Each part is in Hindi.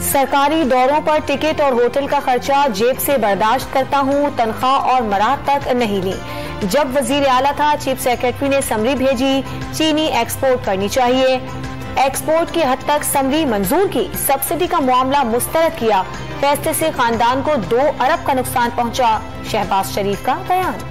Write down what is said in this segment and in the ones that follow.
सरकारी दौरों पर टिकट और होटल का खर्चा जेब से बर्दाश्त करता हूं, तनख्वाह और मराद तक नहीं ली। जब वजीर आला था, चीफ सेक्रेटरी ने समरी भेजी, चीनी एक्सपोर्ट करनी चाहिए। एक्सपोर्ट की हद तक समरी मंजूर की, सब्सिडी का मामला मुस्तरद किया। फैसले से खानदान को 2 अरब का नुकसान पहुंचा, शहबाज शरीफ का बयान।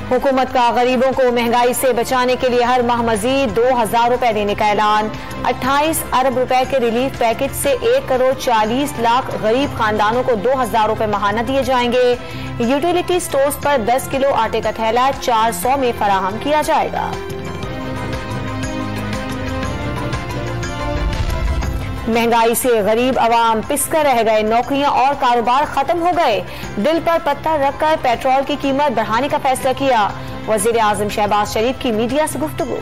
हुकूमत का गरीबों को महंगाई से बचाने के लिए हर माह मजीद 2000 रुपए देने का ऐलान। 28 अरब रुपए के रिलीफ पैकेज से 1 करोड़ 40 लाख गरीब खानदानों को 2000 रुपए माहाना दिए जाएंगे। यूटिलिटी स्टोर्स पर 10 किलो आटे का थैला 400 में फराहम किया जाएगा। महंगाई से गरीब अवाम पिसकर रह गए, नौकरियां और कारोबार खत्म हो गए। दिल पर पत्थर रखकर पेट्रोल की कीमत बढ़ाने का फैसला किया। वजीर आजम शहबाज शरीफ की मीडिया से गुफ्तगू।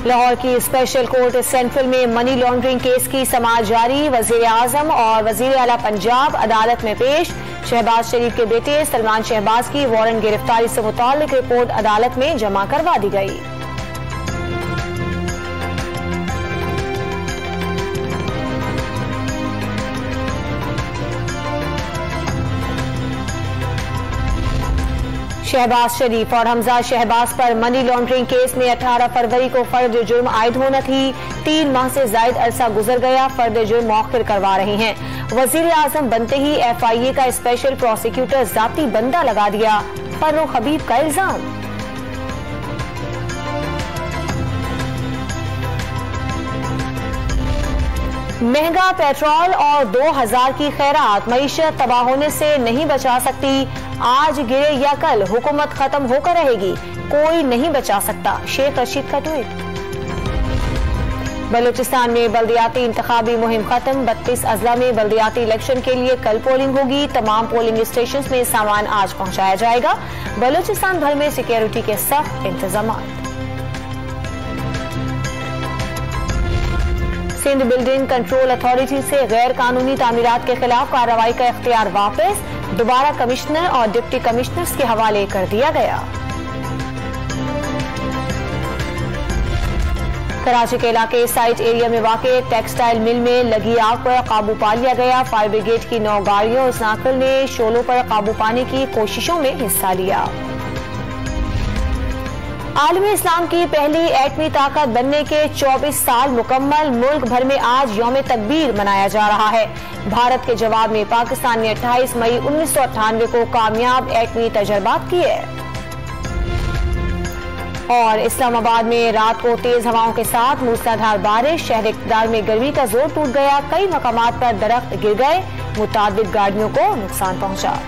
लाहौर की स्पेशल कोर्ट सेंट्रल में मनी लॉन्ड्रिंग केस की समाअत जारी। वजीर आजम और वजीर आला पंजाब अदालत में पेश। शहबाज शरीफ के बेटे सलमान शहबाज की वारंट गिरफ्तारी से मुताल्लिक रिपोर्ट अदालत में जमा करवा दी गई। शहबाज शरीफ और हमजा शहबाज पर मनी लॉन्ड्रिंग केस में 18 फरवरी को फर्द जुर्म आयद होना थी। 3 माह से जायद अरसा गुजर गया, फर्द जुर्म मौखिर करवा रहे हैं। वजीर आजम बनते ही FIA का स्पेशल प्रोसिक्यूटर जाती बंदा लगा दिया, फर्रुख हबीब का इल्जाम। महंगा पेट्रोल और 2000 की खैरात मईशत तबाह होने से नहीं बचा सकती। आज गिरे या कल हुकूमत खत्म होकर रहेगी, कोई नहीं बचा सकता, शेख रशीद का ट्वीट। बलूचिस्तान में बल्दियाती इंतखाबी मुहिम खत्म। 32 अजला में बल्दियाती इलेक्शन के लिए कल पोलिंग होगी। तमाम पोलिंग स्टेशन में सामान आज पहुंचाया जाएगा। बलूचिस्तान भर में सिक्योरिटी के सख्त इंतजाम। सिंध बिल्डिंग कंट्रोल अथॉरिटी से गैर कानूनी तामीरात के खिलाफ कार्रवाई का इख्तियार वापस। दोबारा कमिश्नर और डिप्टी कमिश्नर्स के हवाले कर दिया गया। कराची के इलाके साइट एरिया में वाक़े टेक्सटाइल मिल में लगी आग पर काबू पा लिया गया। फायर ब्रिगेड की 9 गाड़ियों और स्नाकर ने शोलों पर काबू पाने की कोशिशों में हिस्सा लिया। आलमी इस्लाम की पहली एटमी ताकत बनने के 24 साल मुकम्मल। मुल्क भर में आज यौम तकबीर मनाया जा रहा है। भारत के जवाब में पाकिस्तान ने 28 मई 1998 को कामयाब एटमी तजर्बात किए। और इस्लामाबाद में रात को तेज हवाओं के साथ मूसलाधार बारिश। शहर इक़्तिदार में गर्मी का जोर टूट गया। कई मकामात पर दरख्त गिर गए, मुतादिद गाड़ियों को नुकसान पहुंचा।